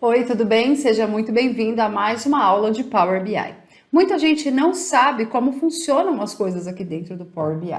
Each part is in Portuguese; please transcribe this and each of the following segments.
Oi, tudo bem? Seja muito bem-vindo a mais uma aula de Power BI. Muita gente não sabe como funcionam as coisas aqui dentro do Power BI.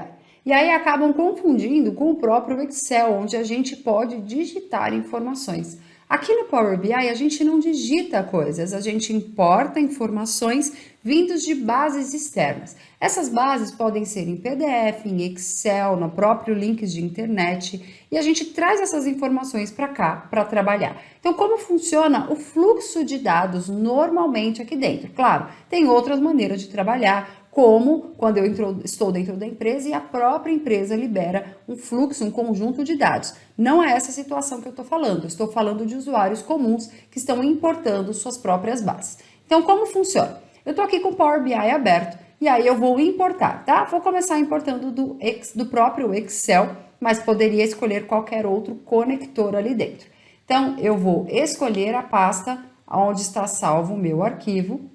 E aí acabam confundindo com o próprio Excel, onde a gente pode digitar informações. Aqui no Power BI a gente não digita coisas, a gente importa informações vindos de bases externas. Essas bases podem ser em PDF, em Excel, no próprio links de internet, e a gente traz essas informações para cá para trabalhar. Então, como funciona o fluxo de dados normalmente aqui dentro? Claro, tem outras maneiras de trabalhar, como quando eu estou dentro da empresa e a própria empresa libera um fluxo, um conjunto de dados. Não é essa situação que eu estou falando. Eu estou falando de usuários comuns que estão importando suas próprias bases. Então, como funciona? Eu estou aqui com o Power BI aberto e aí eu vou importar, tá? Vou começar importando do próprio Excel, mas poderia escolher qualquer outro conector ali dentro. Então, eu vou escolher a pasta onde está salvo o meu arquivo.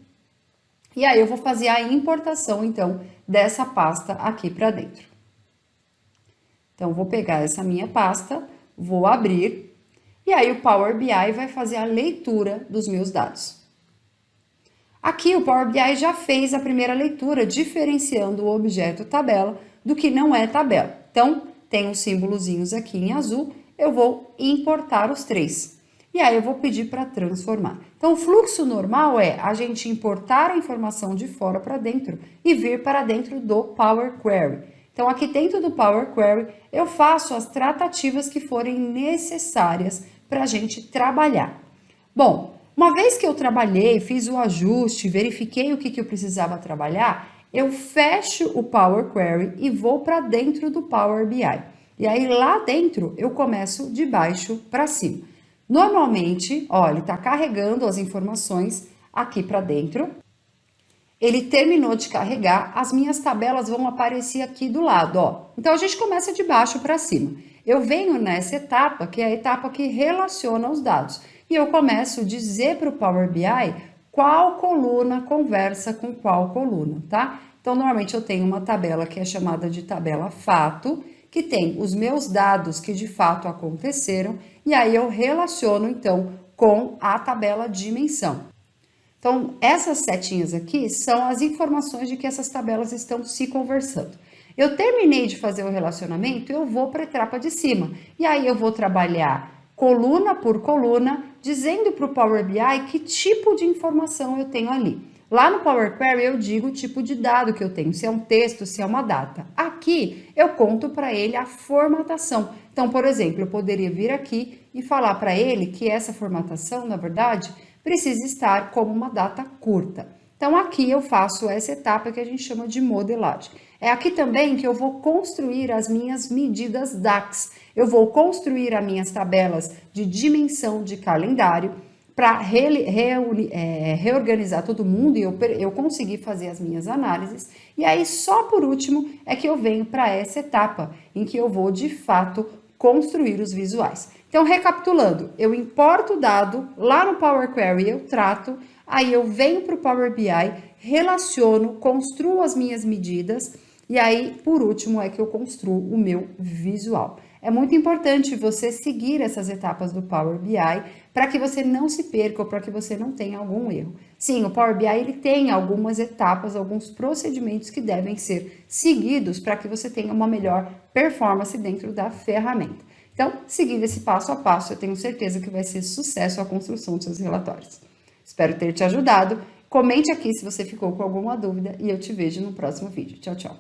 E aí eu vou fazer a importação, então, dessa pasta aqui para dentro. Então, vou pegar essa minha pasta, vou abrir, e aí o Power BI vai fazer a leitura dos meus dados. Aqui o Power BI já fez a primeira leitura, diferenciando o objeto tabela do que não é tabela. Então, tem os símbolozinhos aqui em azul, eu vou importar os três. E aí eu vou pedir para transformar. Então, o fluxo normal é a gente importar a informação de fora para dentro e vir para dentro do Power Query. Então, aqui dentro do Power Query, eu faço as tratativas que forem necessárias para a gente trabalhar. Bom, uma vez que eu trabalhei, fiz o ajuste, verifiquei o que eu precisava trabalhar, eu fecho o Power Query e vou para dentro do Power BI. E aí, lá dentro, eu começo de baixo para cima. Normalmente, ó, ele está carregando as informações aqui para dentro. Ele terminou de carregar, as minhas tabelas vão aparecer aqui do lado, ó. Então, a gente começa de baixo para cima. Eu venho nessa etapa, que é a etapa que relaciona os dados. E eu começo a dizer para o Power BI qual coluna conversa com qual coluna, tá? Então, normalmente eu tenho uma tabela que é chamada de tabela fato, que tem os meus dados que de fato aconteceram, e aí eu relaciono então com a tabela dimensão. Então, essas setinhas aqui são as informações de que essas tabelas estão se conversando. Eu terminei de fazer o relacionamento, eu vou para a etapa de cima, e aí eu vou trabalhar coluna por coluna, dizendo para o Power BI que tipo de informação eu tenho ali. Lá no Power Query eu digo o tipo de dado que eu tenho, se é um texto, se é uma data. Aqui eu conto para ele a formatação. Então, por exemplo, eu poderia vir aqui e falar para ele que essa formatação, na verdade, precisa estar como uma data curta. Então, aqui eu faço essa etapa que a gente chama de modelagem. É aqui também que eu vou construir as minhas medidas DAX. Eu vou construir as minhas tabelas de dimensão de calendário, para reorganizar todo mundo e eu conseguir fazer as minhas análises. E aí, só por último, é que eu venho para essa etapa, em que eu vou, de fato, construir os visuais. Então, recapitulando, eu importo o dado, lá no Power Query eu trato, aí eu venho para o Power BI, relaciono, construo as minhas medidas, e aí, por último, é que eu construo o meu visual. É muito importante você seguir essas etapas do Power BI para que você não se perca ou para que você não tenha algum erro. Sim, o Power BI ele tem algumas etapas, alguns procedimentos que devem ser seguidos para que você tenha uma melhor performance dentro da ferramenta. Então, seguindo esse passo a passo, eu tenho certeza que vai ser sucesso a construção dos seus relatórios. Espero ter te ajudado. Comente aqui se você ficou com alguma dúvida e eu te vejo no próximo vídeo. Tchau, tchau!